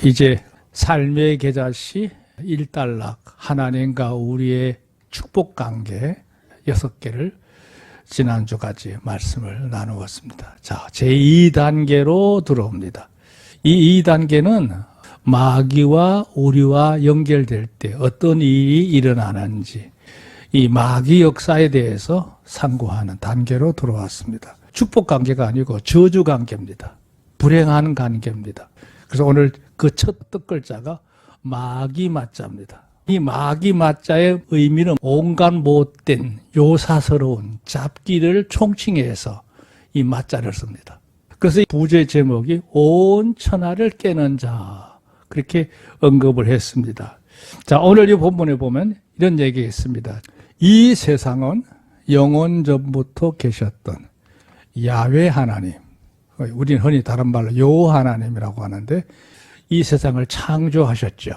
이제 삶의 계자시 일단락 하나님과 우리의 축복관계 6개를 지난주까지 말씀을 나누었습니다. 자, 제2단계로 들어옵니다. 이 2단계는 마귀와 우리와 연결될 때 어떤 일이 일어나는지 이 마귀 역사에 대해서 상고하는 단계로 들어왔습니다. 축복관계가 아니고 저주관계입니다. 불행한 관계입니다. 그래서 오늘 그 첫 뜻글자가 마귀 맞자입니다. 이 마귀 맞자의 의미는 온갖 못된 요사스러운 잡기를 총칭해서 이 맞자를 씁니다. 그래서 이 부제 제목이 온 천하를 깨는 자, 그렇게 언급을 했습니다. 자, 오늘 이 본문에 보면 이런 얘기가 있습니다. 이 세상은 영원 전부터 계셨던 야훼 하나님, 우리는 흔히 다른 말로 요 하나님이라고 하는데 이 세상을 창조하셨죠.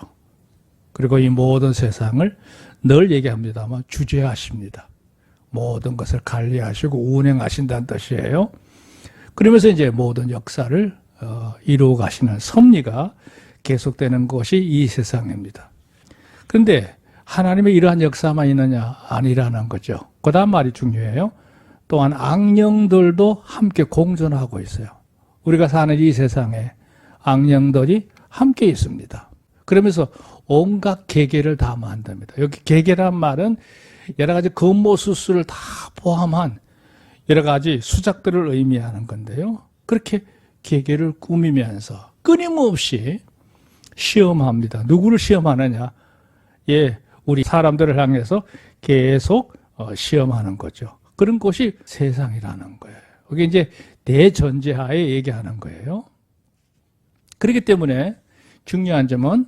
그리고 이 모든 세상을 늘 얘기합니다만 주재하십니다. 모든 것을 관리하시고 운행하신다는 뜻이에요. 그러면서 이제 모든 역사를 이루어 가시는 섭리가 계속되는 것이 이 세상입니다. 그런데 하나님의 이러한 역사만 있느냐? 아니라는 거죠. 그 다음 말이 중요해요. 또한 악령들도 함께 공존하고 있어요. 우리가 사는 이 세상에 악령들이 함께 있습니다. 그러면서 온갖 계계를 다 만듭니다. 여기 계계란 말은 여러 가지 검모수수를 다 포함한 여러 가지 수작들을 의미하는 건데요. 그렇게 계계를 꾸미면서 끊임없이 시험합니다. 누구를 시험하느냐? 예, 우리 사람들을 향해서 계속 시험하는 거죠. 그런 것이 세상이라는 거예요. 이게 이제 대전제하에 얘기하는 거예요. 그렇기 때문에 중요한 점은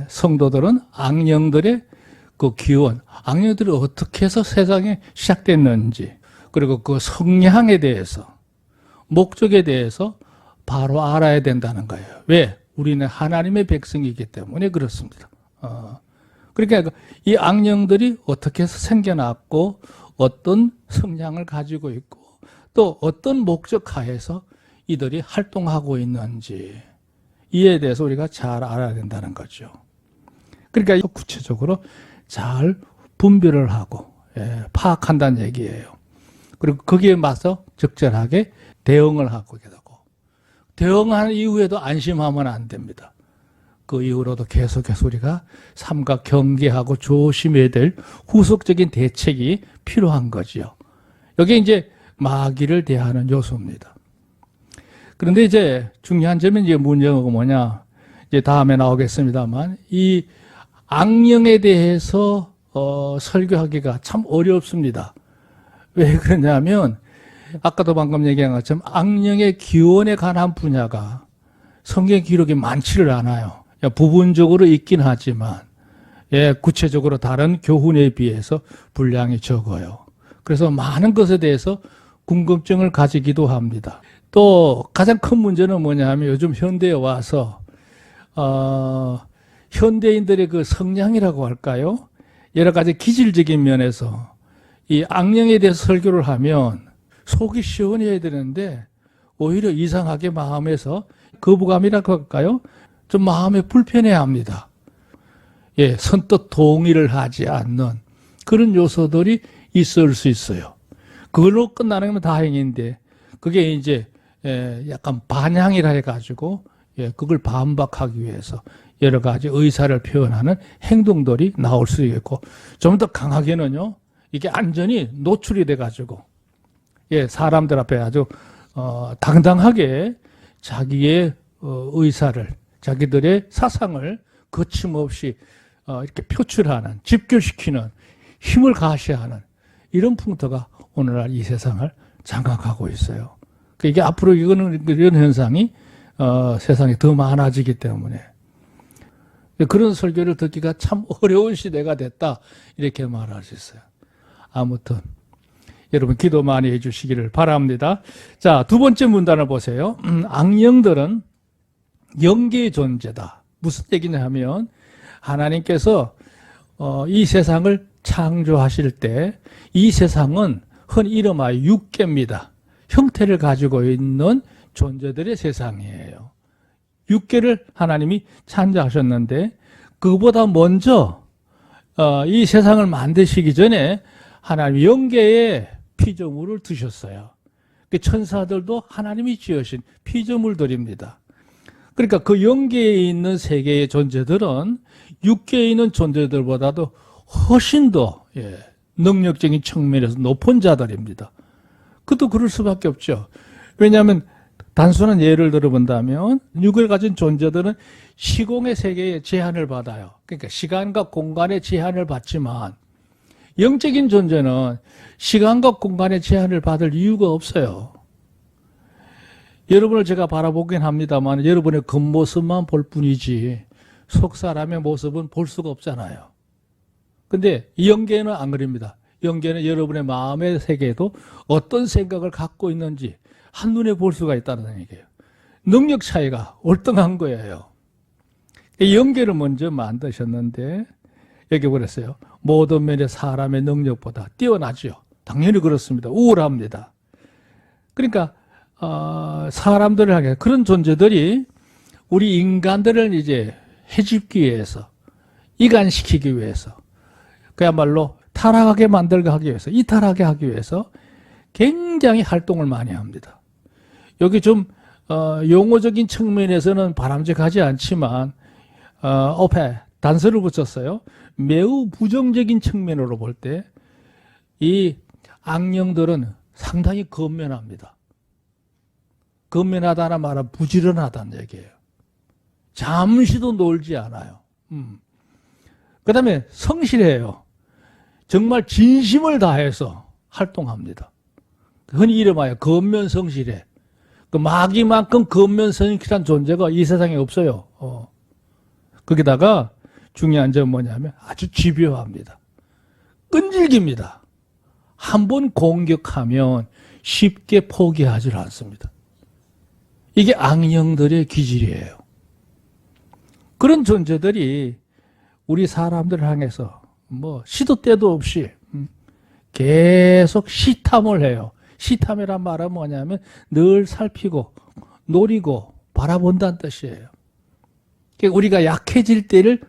성도들은 악령들의 그 기원, 악령들이 어떻게 해서 세상에 시작됐는지, 그리고 그 성향에 대해서, 목적에 대해서 바로 알아야 된다는 거예요. 왜? 우리는 하나님의 백성이기 때문에 그렇습니다. 그러니까 이 악령들이 어떻게 해서 생겨났고 어떤 성향을 가지고 있고 또 어떤 목적 하에서 이들이 활동하고 있는지 이에 대해서 우리가 잘 알아야 된다는 거죠. 그러니까 구체적으로 잘 분별을 하고 파악한다는 얘기예요. 그리고 거기에 맞서 적절하게 대응을 하고 되고 대응한 이후에도 안심하면 안 됩니다. 그 이후로도 계속해서 우리가 삼가 경계하고 조심해야 될 후속적인 대책이 필요한 거지요. 여기 이제 마귀를 대하는 요소입니다. 그런데 이제 중요한 점은 이제 문제가 뭐냐? 이제 다음에 나오겠습니다만 이 악령에 대해서 설교하기가 참 어렵습니다. 왜 그러냐면 아까도 방금 얘기한 것처럼 악령의 기원에 관한 분야가 성경 기록이 많지를 않아요. 부분적으로 있긴 하지만 구체적으로 다른 교훈에 비해서 분량이 적어요. 그래서 많은 것에 대해서 궁금증을 가지기도 합니다. 또 가장 큰 문제는 뭐냐 하면 요즘 현대에 와서 현대인들의 그 성향이라고 할까요? 여러 가지 기질적인 면에서 이 악령에 대해서 설교를 하면 속이 시원해야 되는데 오히려 이상하게 마음에서 거부감이라고 할까요? 좀 마음에 불편해합니다. 선뜻 동의를 하지 않는 그런 요소들이 있을 수 있어요. 그걸로 끝나는 건 다행인데 그게 이제 약간 반향이라 해가지고 그걸 반박하기 위해서 여러 가지 의사를 표현하는 행동들이 나올 수 있고 좀 더 강하게는요 이게 안전이 노출이 돼가지고 사람들 앞에 아주 당당하게 자기의 의사를 자기들의 사상을 거침없이 이렇게 표출하는 집결시키는 힘을 가시하는 이런 풍토가 오늘날 이 세상을 장악하고 있어요. 이게 앞으로 이런 현상이 세상에 더 많아지기 때문에 그런 설교를 듣기가 참 어려운 시대가 됐다 이렇게 말할 수 있어요. 아무튼 여러분 기도 많이 해주시기를 바랍니다. 자, 두 번째 문단을 보세요. 악령들은 영계의 존재다. 무슨 얘기냐 하면 하나님께서 이 세상을 창조하실 때 이 세상은 흔히 이름하여 육계입니다. 형태를 가지고 있는 존재들의 세상이에요. 육계를 하나님이 창조하셨는데 그보다 먼저 이 세상을 만드시기 전에 하나님이 영계에 피조물을 두셨어요. 그 천사들도 하나님이 지으신 피조물들입니다. 그러니까 그 영계에 있는 세계의 존재들은 육계에 있는 존재들보다도 훨씬 더 능력적인 측면에서 높은 자들입니다. 그것도 그럴 수밖에 없죠. 왜냐하면 단순한 예를 들어본다면 육을 가진 존재들은 시공의 세계에 제한을 받아요. 그러니까 시간과 공간의 제한을 받지만 영적인 존재는 시간과 공간의 제한을 받을 이유가 없어요. 여러분을 제가 바라보긴 합니다만 여러분의 겉모습만 볼 뿐이지 속 사람의 모습은 볼 수가 없잖아요. 근데 영계는 안 그럽니다. 영계는 여러분의 마음의 세계에도 어떤 생각을 갖고 있는지 한눈에 볼 수가 있다는 얘기예요. 능력 차이가 월등한 거예요. 영계를 먼저 만드셨는데 여기 그랬어요. 모든 면의 사람의 능력보다 뛰어나죠. 당연히 그렇습니다. 우월합니다. 그러니까 사람들을 향해 그런 존재들이 우리 인간들을 이제 해집기 위해서, 이간시키기 위해서, 그야말로 타락하게 만들게 하기 위해서, 이탈하게 하기 위해서 굉장히 활동을 많이 합니다. 여기 좀 용어적인 측면에서는 바람직하지 않지만 앞에 단서를 붙였어요. 매우 부정적인 측면으로 볼 때 이 악령들은 상당히 건면합니다. 건면하다는 말은 부지런하다는 얘기예요. 잠시도 놀지 않아요. 그 다음에 성실해요. 정말 진심을 다해서 활동합니다. 흔히 이름하여 건면성실해. 그 마귀만큼 건면성실한 존재가 이 세상에 없어요. 거기다가 중요한 점은 뭐냐면 아주 집요합니다. 끈질깁니다. 한번 공격하면 쉽게 포기하지 않습니다. 이게 악령들의 기질이에요. 그런 존재들이 우리 사람들을 향해서 시도 때도 없이 계속 시탐을 해요. 시탐이란 말은 뭐냐면 늘 살피고 노리고 바라본다는 뜻이에요. 그러니까 우리가 약해질 때를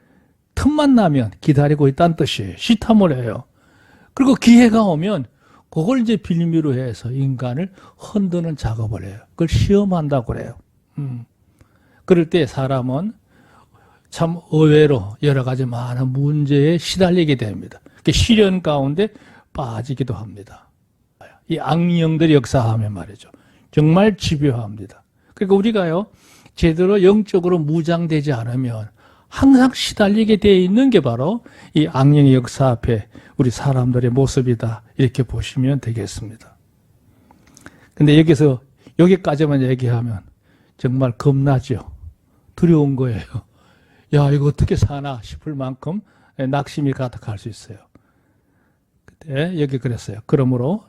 틈만 나면 기다리고 있다는 뜻이에요. 시탐을 해요. 그리고 기회가 오면 그걸 이제 빌미로 해서 인간을 흔드는 작업을 해요. 그걸 시험한다고 그래요. 그럴 때 사람은 참 의외로 여러 가지 많은 문제에 시달리게 됩니다. 시련 가운데 빠지기도 합니다. 이 악령들이 역사하면 말이죠. 정말 집요합니다. 그러니까 우리가요, 제대로 영적으로 무장되지 않으면 항상 시달리게 되어 있는 게 바로 이 악령의 역사 앞에 우리 사람들의 모습이다. 이렇게 보시면 되겠습니다. 근데 여기까지만 얘기하면 정말 겁나죠. 두려운 거예요. 야, 이거 어떻게 사나 싶을 만큼 낙심이 가득할 수 있어요. 그때 여기 그랬어요. 그러므로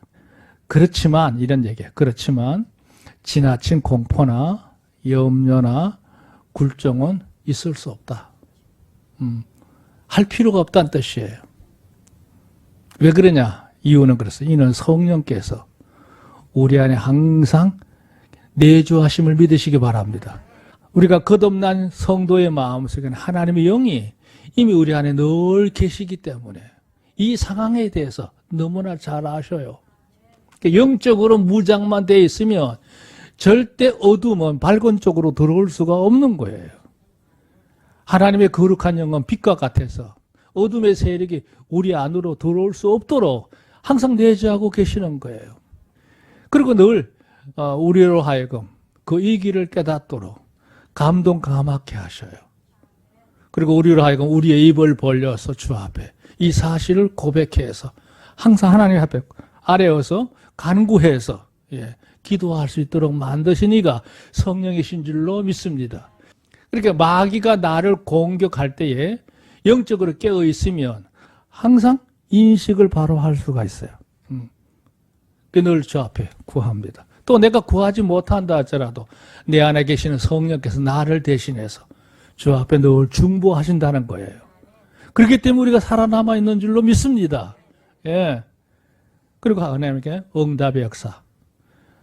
그렇지만 이런 얘기예요. 그렇지만 지나친 공포나 염려나 굴종은 있을 수 없다. 할 필요가 없다는 뜻이에요. 왜 그러냐? 이유는 그랬어요. 이는 성령께서 우리 안에 항상 내주하심을 믿으시기 바랍니다. 우리가 거듭난 성도의 마음속에는 하나님의 영이 이미 우리 안에 늘 계시기 때문에 이 상황에 대해서 너무나 잘 아셔요. 영적으로 무장만 되어 있으면 절대 어둠은 밝은 쪽으로 들어올 수가 없는 거예요. 하나님의 거룩한 영은 빛과 같아서 어둠의 세력이 우리 안으로 들어올 수 없도록 항상 내주하고 계시는 거예요. 그리고 늘 우리로 하여금 그 이 길을 깨닫도록 감동감하게 하셔요. 그리고 우리로 하여금 우리의 입을 벌려서 주 앞에 이 사실을 고백해서 항상 하나님 앞에 아뢰어서 간구해서 기도할 수 있도록 만드시니가 성령이신 줄로 믿습니다. 그러니까 마귀가 나를 공격할 때에 영적으로 깨어 있으면 항상 인식을 바로 할 수가 있어요. 늘 주 앞에 구합니다. 또 내가 구하지 못한다 할지라도 내 안에 계시는 성령께서 나를 대신해서 주 앞에 늘 중보하신다는 거예요. 그렇기 때문에 우리가 살아남아 있는 줄로 믿습니다. 그리고 하나님께 응답의 역사,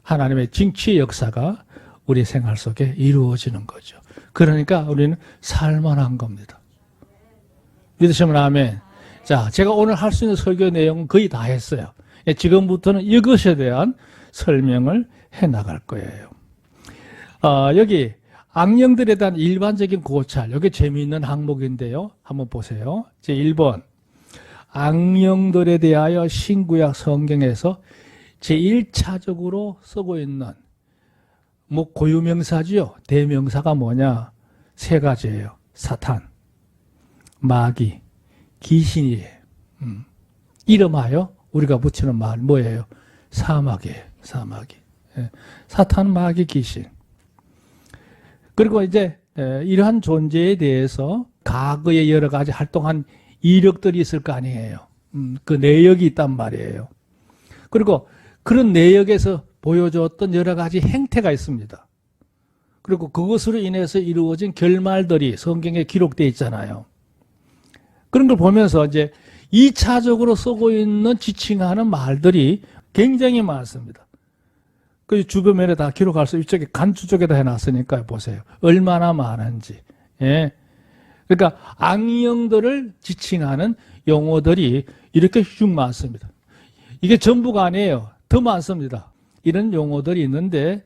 하나님의 징치의 역사가 우리 생활 속에 이루어지는 거죠. 그러니까 우리는 살만한 겁니다. 믿으시면 아멘. 자, 제가 오늘 할 수 있는 설교 내용은 거의 다 했어요. 지금부터는 이것에 대한 설명을 해 나갈 거예요. 여기 악령들에 대한 일반적인 고찰, 여기 재미있는 항목인데요. 한번 보세요. 제1번, 악령들에 대하여 신구약 성경에서 제1차적으로 쓰고 있는 뭐 고유명사지요. 대명사가 뭐냐? 세 가지예요. 사탄, 마귀, 귀신이에요. 이름하여 우리가 붙이는 말 뭐예요? 사마귀예요. 사마귀. 사탄, 마귀, 귀신. 그리고 이제 이러한 존재에 대해서 과거에 여러 가지 활동한 이력들이 있을 거 아니에요. 그 내역이 있단 말이에요. 그리고 그런 내역에서 보여줬던 여러 가지 행태가 있습니다. 그리고 그것으로 인해서 이루어진 결말들이 성경에 기록되어 있잖아요. 그런 걸 보면서 이제 2차적으로 쓰고 있는 지칭하는 말들이 굉장히 많습니다. 그 주변면에 다 기록할 수, 이쪽에 간주 쪽에다 해놨으니까 보세요. 얼마나 많은지. 예. 그러니까 악령들을 지칭하는 용어들이 이렇게 쭉 많습니다. 이게 전부가 아니에요. 더 많습니다. 이런 용어들이 있는데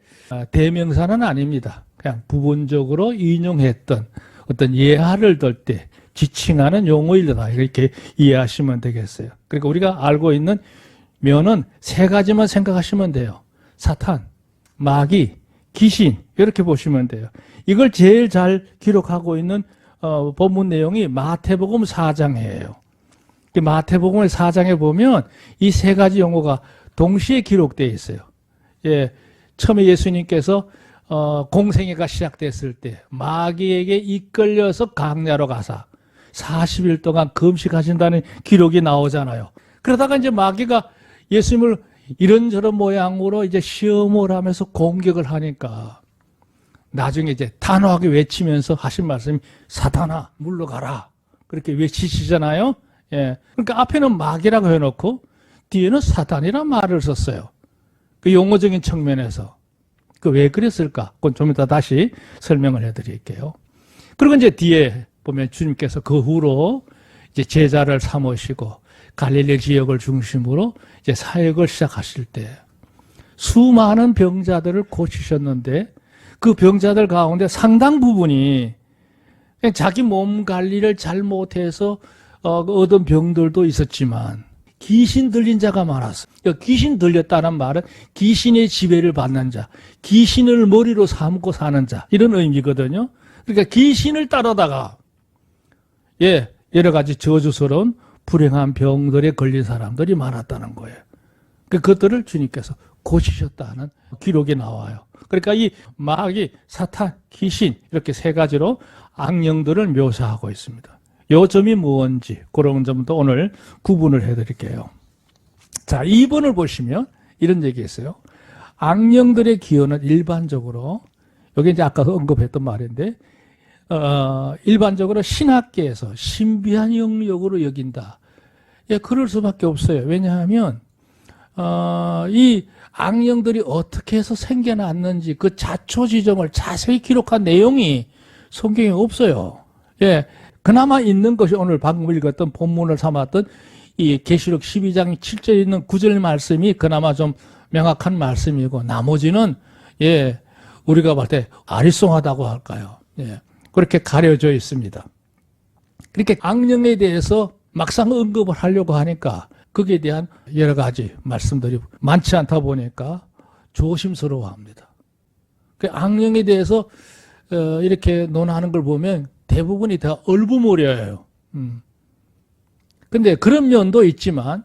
대명사는 아닙니다. 그냥 부분적으로 인용했던 어떤 예화를 들 때 지칭하는 용어이다. 이렇게 이해하시면 되겠어요. 그러니까 우리가 알고 있는 면은 세 가지만 생각하시면 돼요. 사탄, 마귀, 귀신 이렇게 보시면 돼요. 이걸 제일 잘 기록하고 있는 본문 내용이 마태복음 4장이에요. 마태복음 4장에 보면 이 세 가지 용어가 동시에 기록되어 있어요. 예, 처음에 예수님께서 공생애가 시작됐을 때 마귀에게 이끌려서 강야로 가사 40일 동안 금식하신다는 기록이 나오잖아요. 그러다가 이제 마귀가 예수님을 이런저런 모양으로 이제 시험을 하면서 공격을 하니까 나중에 이제 단호하게 외치면서 하신 말씀이 사탄아 물러가라 그렇게 외치시잖아요. 예. 그러니까 앞에는 마귀라고 해놓고 뒤에는 사탄이란 말을 썼어요. 그 용어적인 측면에서. 그 왜 그랬을까? 그건 좀 이따 다시 설명을 해드릴게요. 그리고 이제 뒤에 보면 주님께서 그 후로 이제 제자를 삼으시고 갈릴리 지역을 중심으로 이제 사역을 시작하실 때 수많은 병자들을 고치셨는데 그 병자들 가운데 상당 부분이 그냥 자기 몸 관리를 잘못해서 얻은 병들도 있었지만 귀신 들린 자가 많았어. 귀신 들렸다는 말은 귀신의 지배를 받는 자, 귀신을 머리로 삼고 사는 자 이런 의미거든요. 그러니까 귀신을 따르다가 여러 가지 저주스러운 불행한 병들에 걸린 사람들이 많았다는 거예요. 그것들을 주님께서 고치셨다는 기록이 나와요. 그러니까 이 마귀, 사탄, 귀신 이렇게 세 가지로 악령들을 묘사하고 있습니다. 요점이 뭔지 그런 점도 오늘 구분을 해드릴게요. 자, 2번을 보시면 이런 얘기 있어요. 악령들의 기여는 일반적으로 여기 이제 아까 언급했던 말인데 일반적으로 신학계에서 신비한 영역으로 여긴다. 그럴 수밖에 없어요. 왜냐하면 이 악령들이 어떻게 해서 생겨났는지 그 자초지종을 자세히 기록한 내용이 성경에 없어요. 그나마 있는 것이 오늘 방금 읽었던 본문을 삼았던 이 계시록 12장 7절에 있는 9절 말씀이 그나마 좀 명확한 말씀이고 나머지는 우리가 볼 때 아리송하다고 할까요? 그렇게 가려져 있습니다. 그렇게 악령에 대해서 막상 언급을 하려고 하니까 거기에 대한 여러 가지 말씀들이 많지 않다 보니까 조심스러워합니다. 그 악령에 대해서 이렇게 논하는 걸 보면 대부분이 다 얼부머려요. 근데 그런 면도 있지만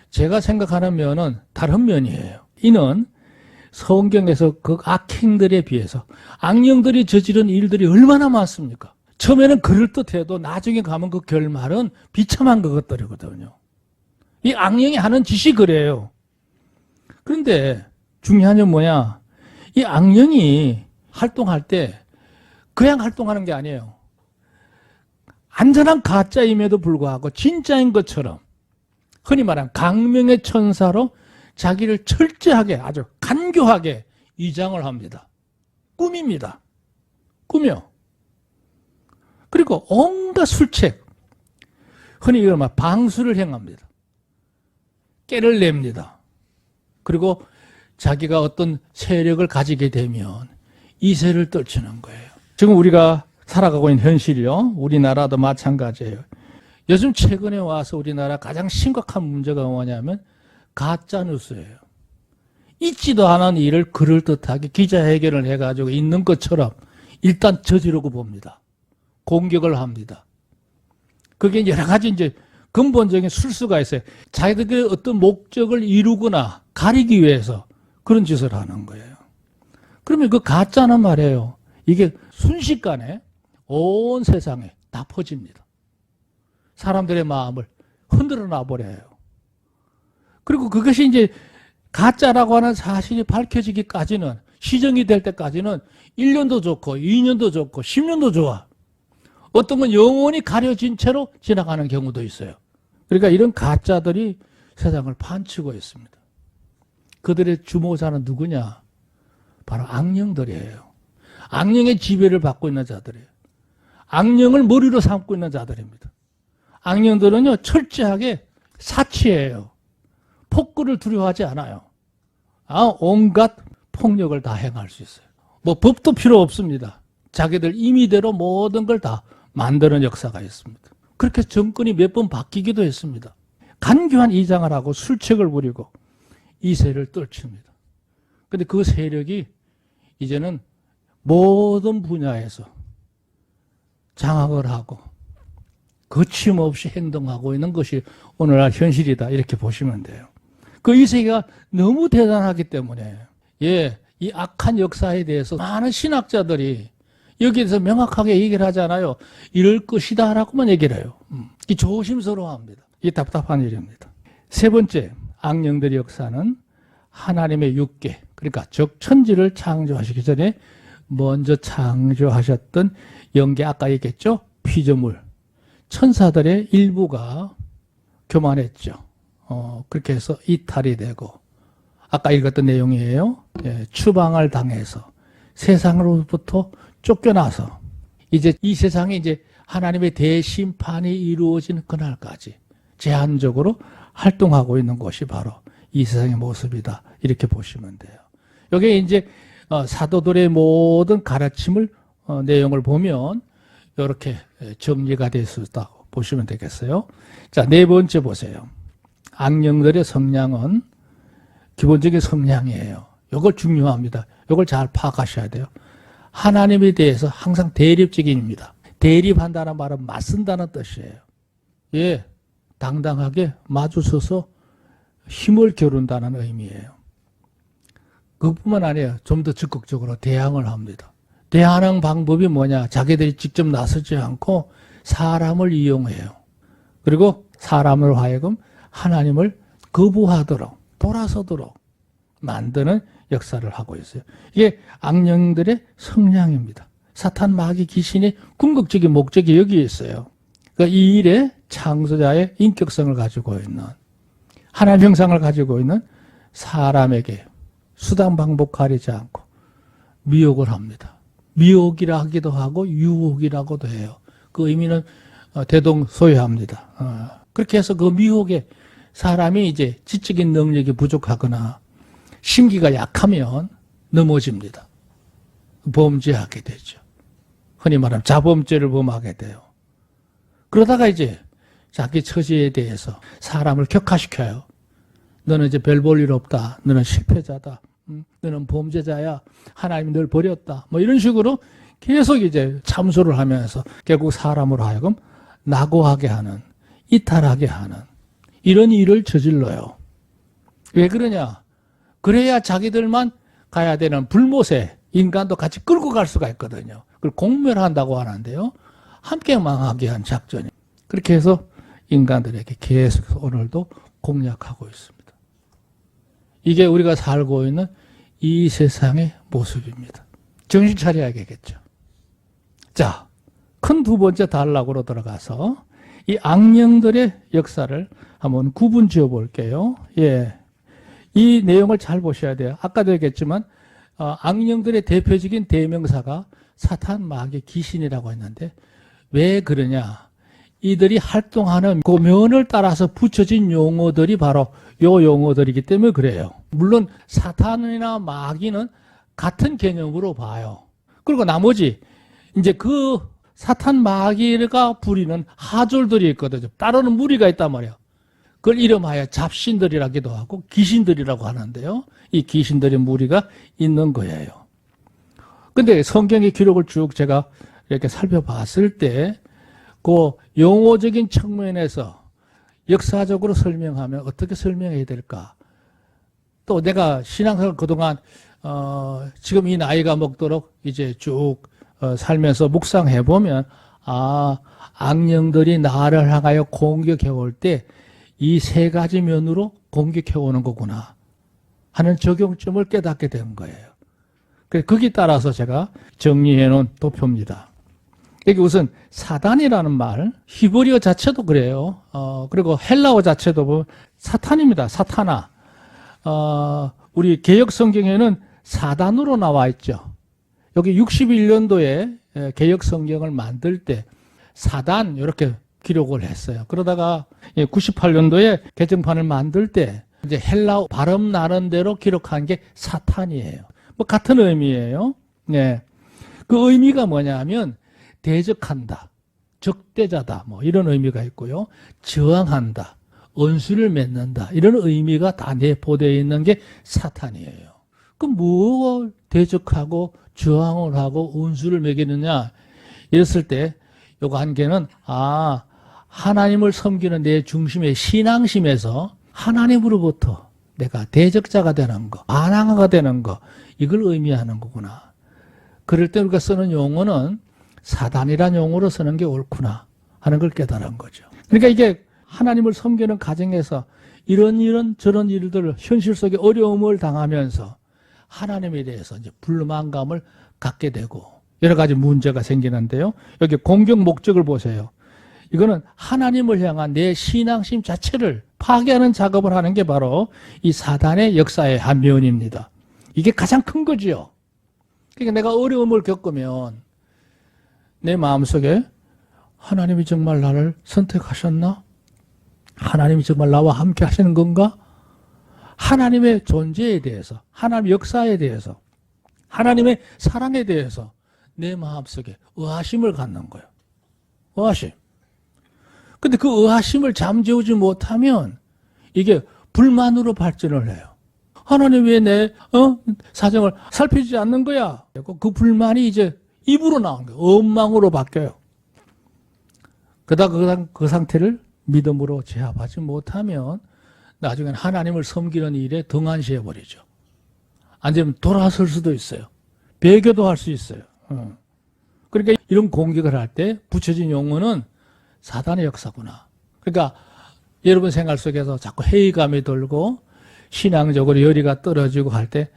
제가 생각하는 면은 다른 면이에요. 이는 성경에서 그 악행들에 비해서 악령들이 저지른 일들이 얼마나 많습니까? 처음에는 그럴듯해도 나중에 가면 그 결말은 비참한 것들이거든요. 이 악령이 하는 짓이 그래요. 그런데 중요한 건 뭐냐? 이 악령이 활동할 때 그냥 활동하는 게 아니에요. 안전한 가짜임에도 불구하고 진짜인 것처럼 흔히 말하는 강명의 천사로 자기를 철저하게 아주 간교하게 위장을 합니다. 꿈입니다. 꾸며. 그리고 온갖 술책, 흔히 이걸 막 방수를 행합니다. 깨를 냅니다. 그리고 자기가 어떤 세력을 가지게 되면 이세를 떨치는 거예요. 지금 우리가 살아가고 있는 현실이요. 우리나라도 마찬가지예요. 요즘 최근에 와서 우리나라 가장 심각한 문제가 뭐냐면 가짜뉴스예요. 있지도 않은 일을 그럴듯하게 기자회견을 해가지고 있는 것처럼 일단 저지르고 봅니다. 공격을 합니다. 그게 여러 가지 이제 근본적인 술수가 있어요. 자기들의 어떤 목적을 이루거나 가리기 위해서 그런 짓을 하는 거예요. 그러면 그 가짜는 말이에요. 이게 순식간에 온 세상에 다 퍼집니다. 사람들의 마음을 흔들어 놔버려요. 그리고 그것이 이제 가짜라고 하는 사실이 밝혀지기까지는, 시정이 될 때까지는 1년도 좋고 2년도 좋고 10년도 좋아. 어떤 건 영원히 가려진 채로 지나가는 경우도 있어요. 그러니까 이런 가짜들이 세상을 판치고 있습니다. 그들의 주모자는 누구냐? 바로 악령들이에요. 악령의 지배를 받고 있는 자들이에요. 악령을 머리로 삼고 있는 자들입니다. 악령들은요, 철저하게 사치예요. 폭구를 두려워하지 않아요. 온갖 폭력을 다 행할 수 있어요. 뭐 법도 필요 없습니다. 자기들 임의대로 모든 걸 다 만드는 역사가 있습니다. 그렇게 정권이 몇 번 바뀌기도 했습니다. 간교한 이장을 하고 술책을 부리고 이세를 떨칩니다. 그런데 그 세력이 이제는 모든 분야에서 장악을 하고 거침없이 행동하고 있는 것이 오늘날 현실이다, 이렇게 보시면 돼요. 그 이세계가 너무 대단하기 때문에 이 악한 역사에 대해서 많은 신학자들이 여기에 대해서 명확하게 얘기를 하잖아요. 이럴 것이다 라고만 얘기를 해요. 이 조심스러워합니다. 이게 답답한 일입니다. 세 번째, 악령들의 역사는 하나님의 육계, 그러니까 적천지를 창조하시기 전에 먼저 창조하셨던 영계, 아까 얘기했죠? 피조물, 천사들의 일부가 교만했죠. 그렇게 해서 이탈이 되고, 아까 읽었던 내용이에요. 추방을 당해서 세상으로부터 쫓겨나서 이제 이 세상에 이제 하나님의 대심판이 이루어지는 그날까지 제한적으로 활동하고 있는 것이 바로 이 세상의 모습이다, 이렇게 보시면 돼요. 여기에 이제 사도들의 모든 가르침을 내용을 보면 이렇게 정리가 될 수 있다고 보시면 되겠어요. 자, 네 번째 보세요. 악령들의 성향은 기본적인 성향이에요. 이걸 중요합니다. 이걸 잘 파악하셔야 돼요. 하나님에 대해서 항상 대립적인입니다. 대립한다는 말은 맞선다는 뜻이에요. 당당하게 마주서서 힘을 겨룬다는 의미예요. 그것뿐만 아니에요. 좀 더 적극적으로 대항을 합니다. 대항하는 방법이 뭐냐? 자기들이 직접 나서지 않고 사람을 이용해요. 그리고 사람을 하여금 하나님을 거부하도록, 돌아서도록 만드는 역사를 하고 있어요. 이게 악령들의 성향입니다. 사탄, 마귀, 귀신의 궁극적인 목적이 여기에 있어요. 그러니까 이 일에 창조자의 인격성을 가지고 있는, 하나님 형상을 가지고 있는 사람에게 수단 방법 가리지 않고 미혹을 합니다. 미혹이라 하기도 하고 유혹이라고도 해요. 그 의미는 대동소이합니다. 그렇게 해서 그 미혹에 사람이 이제 지적인 능력이 부족하거나 심기가 약하면 넘어집니다. 범죄하게 되죠. 흔히 말하면 자범죄를 범하게 돼요. 그러다가 이제 자기 처지에 대해서 사람을 격화시켜요. 너는 이제 별 볼 일 없다. 너는 실패자다. 너는 범죄자야. 하나님이 널 버렸다. 뭐 이런 식으로 계속 이제 참소를 하면서 결국 사람으로 하여금 낙오하게 하는, 이탈하게 하는 이런 일을 저질러요. 왜 그러냐? 그래야 자기들만 가야 되는 불못에 인간도 같이 끌고 갈 수가 있거든요. 그걸 공멸한다고 하는데요. 함께 망하게 한 작전이. 그렇게 해서 인간들에게 계속해서 오늘도 공략하고 있습니다. 이게 우리가 살고 있는 이 세상의 모습입니다. 정신 차려야겠죠. 자, 큰 두 번째 단락으로 들어가서 이 악령들의 역사를 한번 구분 지어 볼게요. 이 내용을 잘 보셔야 돼요. 아까도 얘기했지만 악령들의 대표적인 대명사가 사탄, 마귀, 귀신이라고 했는데 왜 그러냐? 이들이 활동하는 그 면을 따라서 붙여진 용어들이 바로 요 용어들이기 때문에 그래요. 물론 사탄이나 마귀는 같은 개념으로 봐요. 그리고 나머지 이제 그 사탄 마귀가 부리는 하졸들이 있거든요. 따르는 무리가 있단 말이에요. 그걸 이름하여 잡신들이라기도 하고 귀신들이라고 하는데요. 이 귀신들의 무리가 있는 거예요. 근데 성경의 기록을 쭉 제가 이렇게 살펴봤을 때 그 용어적인 측면에서 역사적으로 설명하면 어떻게 설명해야 될까? 또 내가 신앙생활 그동안 지금 이 나이가 먹도록 이제 쭉 살면서 묵상해 보면 악령들이 나를 향하여 공격해 올 때 이 세 가지 면으로 공격해 오는 거구나 하는 적용점을 깨닫게 된 거예요. 그래서 거기에 따라서 제가 정리해 놓은 도표입니다. 여기 우선 사단이라는 말, 히브리어 자체도 그래요. 그리고 헬라어 자체도 보면 사탄입니다. 사타나. 우리 개역 성경에는 사단으로 나와 있죠. 여기 61년도에 개역 성경을 만들 때 사단 이렇게 기록을 했어요. 그러다가 98년도에 개정판을 만들 때 이제 헬라어 발음 나는 대로 기록한 게 사탄이에요. 뭐 같은 의미예요. 네. 그 의미가 뭐냐면 대적한다, 적대자다, 뭐 이런 의미가 있고요. 저항한다, 언수를 맺는다 이런 의미가 다 내포되어 있는 게 사탄이에요. 그럼 뭐 대적하고 저항을 하고 언수를 매기느냐 이랬을 때 요거 한 개는 하나님을 섬기는 내 중심의 신앙심에서 하나님으로부터 내가 대적자가 되는 거, 반항아가 되는 거 이걸 의미하는 거구나. 그럴 때 우리가 쓰는 용어는 사단이란 용어로 쓰는 게 옳구나 하는 걸 깨달은 거죠. 그러니까 이게 하나님을 섬기는 가정에서 이런 저런 일들을 현실 속에 어려움을 당하면서 하나님에 대해서 이제 불만감을 갖게 되고 여러 가지 문제가 생기는데요. 여기 공격 목적을 보세요. 이거는 하나님을 향한 내 신앙심 자체를 파괴하는 작업을 하는 게 바로 이 사단의 역사의 한 면입니다. 이게 가장 큰 거지요. 그러니까 내가 어려움을 겪으면 내 마음속에 하나님이 정말 나를 선택하셨나? 하나님이 정말 나와 함께 하시는 건가? 하나님의 존재에 대해서, 하나님의 역사에 대해서, 하나님의 사랑에 대해서 내 마음속에 의아심을 갖는 거예요. 의아심. 근데 그 의아심을 잠재우지 못하면 이게 불만으로 발전을 해요. 하나님 왜 내 사정을 살피지 않는 거야? 그 불만이 이제 입으로 나오는 거예요. 원망으로 바뀌어요. 그러다 그 상태를 믿음으로 제압하지 못하면 나중에는 하나님을 섬기는 일에 등한시해버리죠. 안 되면 돌아설 수도 있어요. 배교도 할 수 있어요. 그러니까 이런 공격을 할 때 붙여진 용어는 사단의 역사구나. 그러니까 여러분 생활 속에서 자꾸 회의감이 들고 신앙적으로 열의가 떨어지고 할 때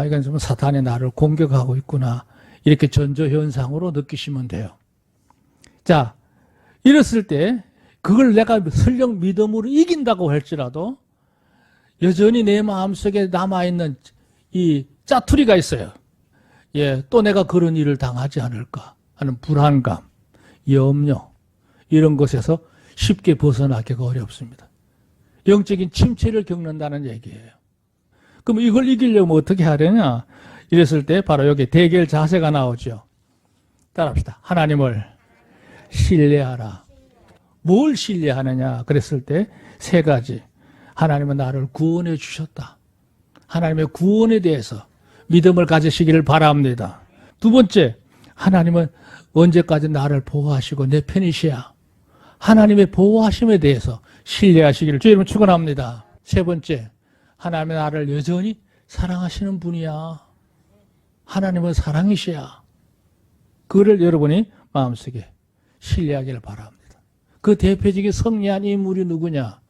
이건 좀 사탄이 나를 공격하고 있구나. 이렇게 전조현상으로 느끼시면 돼요. 자, 이랬을 때 그걸 내가 설령 믿음으로 이긴다고 할지라도 여전히 내 마음속에 남아있는 이 짜투리가 있어요. 또 내가 그런 일을 당하지 않을까 하는 불안감, 염려 이런 것에서 쉽게 벗어나기가 어렵습니다. 영적인 침체를 겪는다는 얘기예요. 그럼 이걸 이기려면 어떻게 하려냐? 이랬을 때 바로 여기 대결 자세가 나오죠. 따라합시다. 하나님을 신뢰하라. 뭘 신뢰하느냐? 그랬을 때 세 가지. 하나님은 나를 구원해 주셨다. 하나님의 구원에 대해서 믿음을 가지시기를 바랍니다. 두 번째, 하나님은 언제까지 나를 보호하시고 내 편이시야. 하나님의 보호하심에 대해서 신뢰하시기를 주의 이름으로 축원합니다. 세 번째, 하나님은 나를 여전히 사랑하시는 분이야. 하나님은 사랑이시야. 그를 여러분이 마음속에 신뢰하기를 바랍니다. 그 대표적인 승리한 인물이 누구냐?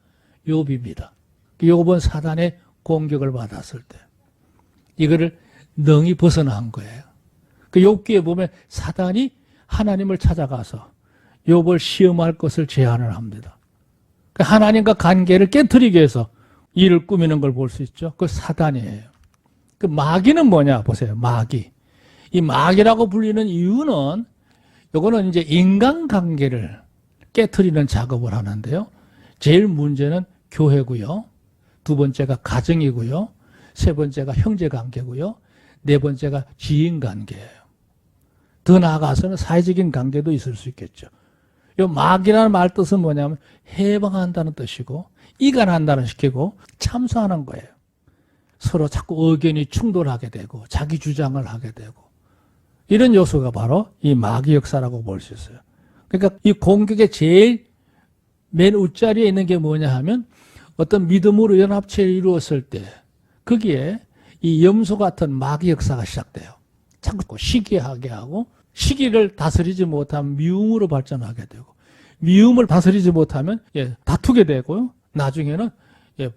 욥입니다. 욥은 사단의 공격을 받았을 때 이거를 능히 벗어난 거예요. 그 욥기에 보면 사단이 하나님을 찾아가서 욥을 시험할 것을 제안을 합니다. 하나님과 관계를 깨트리기 위해서 일을 꾸미는 걸 볼 수 있죠. 그 사단이에요. 그 마귀는 뭐냐 보세요. 마귀. 이 마귀라고 불리는 이유는 요거는 이제 인간관계를 깨트리는 작업을 하는데요. 제일 문제는 교회고요. 두 번째가 가정이고요. 세 번째가 형제관계고요. 네 번째가 지인관계예요. 더 나아가서는 사회적인 관계도 있을 수 있겠죠. 요 막이라는 말 뜻은 뭐냐면 해방한다는 뜻이고 이간한다는 식이고 참소하는 거예요. 서로 자꾸 의견이 충돌하게 되고 자기 주장을 하게 되고 이런 요소가 바로 이 마귀 역사라고 볼 수 있어요. 그러니까 이 공격의 제일 맨 웃자리에 있는 게 뭐냐 하면 어떤 믿음으로 연합체를 이루었을 때 거기에 이 염소 같은 마귀 역사가 시작돼요. 자꾸 시기하게 하고 시기를 다스리지 못하면 미움으로 발전하게 되고 미움을 다스리지 못하면 다투게 되고요. 나중에는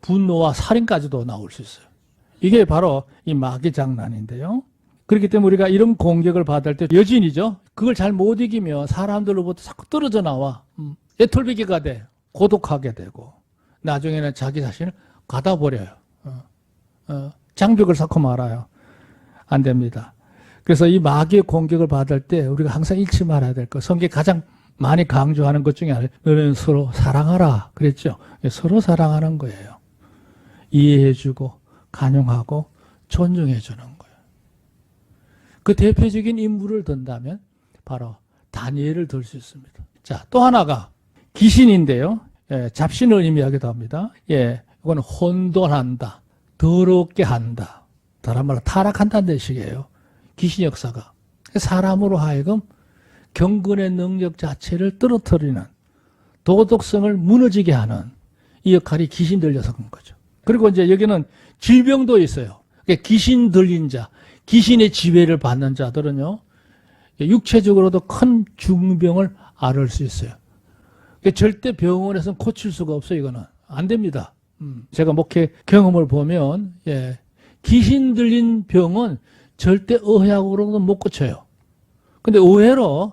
분노와 살인까지도 나올 수 있어요. 이게 바로 이 마귀 장난인데요. 그렇기 때문에 우리가 이런 공격을 받을 때 여진이죠. 그걸 잘 못 이기면 사람들로부터 자꾸 떨어져 나와. 애톨베기가 돼. 고독하게 되고 나중에는 자기 자신을 가다버려요. 장벽을 쌓고 말아요. 안 됩니다. 그래서 이 마귀의 공격을 받을 때 우리가 항상 잃지 말아야 될 것. 성경이 가장 많이 강조하는 것 중에 하나, 너는 서로 사랑하라 그랬죠. 서로 사랑하는 거예요. 이해해주고 간용하고 존중해주는 거예요. 그 대표적인 인물을 든다면 바로 다니엘을 들 수 있습니다. 자, 또 하나가 귀신인데요. 잡신을 의미하기도 합니다. 이건 혼돈한다, 더럽게 한다, 다른 말로 타락한다는 뜻이에요. 귀신 역사가 사람으로 하여금 경건의 능력 자체를 떨어뜨리는 도덕성을 무너지게 하는 이 역할이 귀신 들려서 그런 거죠. 그리고 이제 여기는 질병도 있어요. 귀신 들린 자, 귀신의 지배를 받는 자들은요, 육체적으로도 큰 중병을 앓을 수 있어요. 절대 병원에서는 고칠 수가 없어요. 이거는 안 됩니다. 제가 목회 경험을 보면 귀신 들린 병은 절대 의학으로는 못 고쳐요. 근데 의외로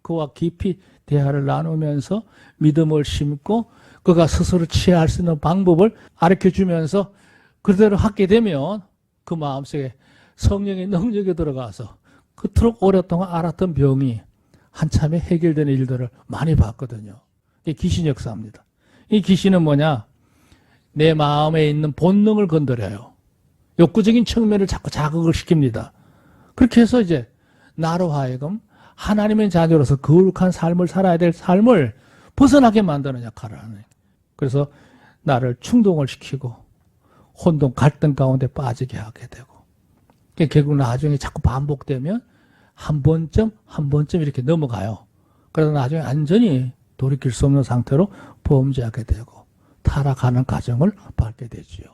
그와 깊이 대화를 나누면서 믿음을 심고 그가 스스로 취할 수 있는 방법을 가르쳐주면서 그대로 하게 되면 그 마음속에 성령의 능력이 들어가서 그토록 오랫동안 앓았던 병이 한참에 해결되는 일들을 많이 봤거든요. 이게 귀신 역사입니다. 이 귀신은 뭐냐? 내 마음에 있는 본능을 건드려요. 욕구적인 측면을 자꾸 자극을 시킵니다. 그렇게 해서 이제 나로 하여금 하나님의 자녀로서 거룩한 삶을 살아야 될 삶을 벗어나게 만드는 역할을 하는 거예요. 그래서 나를 충동을 시키고 혼동, 갈등 가운데 빠지게 하게 되고 결국 나중에 자꾸 반복되면 한 번쯤 이렇게 넘어가요. 그러다 나중에 완전히 돌이킬 수 없는 상태로 범죄하게 되고 타락하는 과정을 밟게 되지요.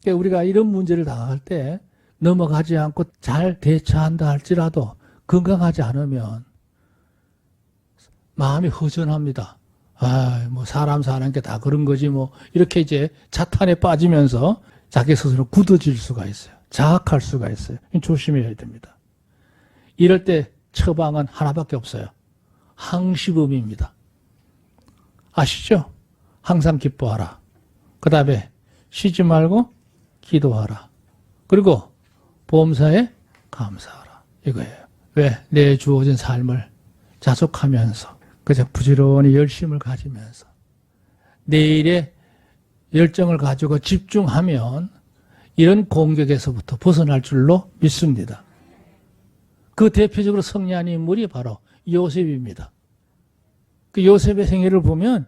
그러니까 우리가 이런 문제를 당할 때 넘어가지 않고 잘 대처한다 할지라도 건강하지 않으면 마음이 허전합니다. 뭐 사람 사는 게 다 그런 거지 뭐 이렇게 이제 자탄에 빠지면서 자기 스스로 굳어질 수가 있어요. 자학할 수가 있어요. 조심해야 됩니다. 이럴 때 처방은 하나밖에 없어요. 항시범입니다. 아시죠? 항상 기뻐하라. 그 다음에 쉬지 말고 기도하라. 그리고 범사에 감사하라. 이거예요. 왜? 내 주어진 삶을 자속하면서 그저 부지런히 열심을 가지면서 내일의 열정을 가지고 집중하면 이런 공격에서부터 벗어날 줄로 믿습니다. 그 대표적으로 승리한 인물이 바로 요셉입니다. 그 요셉의 생애를 보면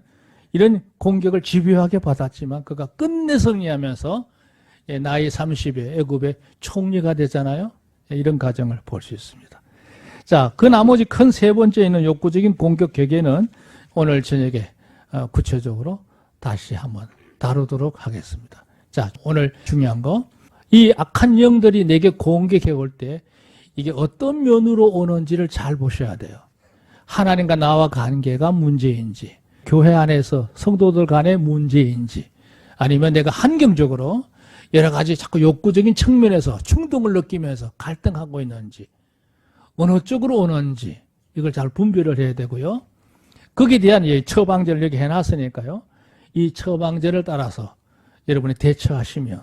이런 공격을 집요하게 받았지만 그가 끝내 승리하면서 나이 30에 애굽의 총리가 되잖아요. 이런 과정을 볼 수 있습니다. 자, 그 나머지 큰 세 번째 있는 욕구적인 공격 격에는 오늘 저녁에 구체적으로 다시 한번 다루도록 하겠습니다. 자, 오늘 중요한 거, 이 악한 영들이 내게 공격해 올 때 이게 어떤 면으로 오는지를 잘 보셔야 돼요. 하나님과 나와 관계가 문제인지, 교회 안에서 성도들 간의 문제인지, 아니면 내가 환경적으로 여러 가지 자꾸 욕구적인 측면에서 충동을 느끼면서 갈등하고 있는지, 어느 쪽으로 오는지 이걸 잘 분별을 해야 되고요. 거기에 대한 처방제를 여기 해놨으니까요. 이 처방제를 따라서 여러분이 대처하시면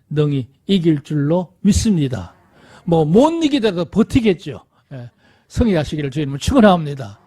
능히 이길 줄로 믿습니다. 못 이기더라도 버티겠죠. 승리하시기를 주님을 축원합니다.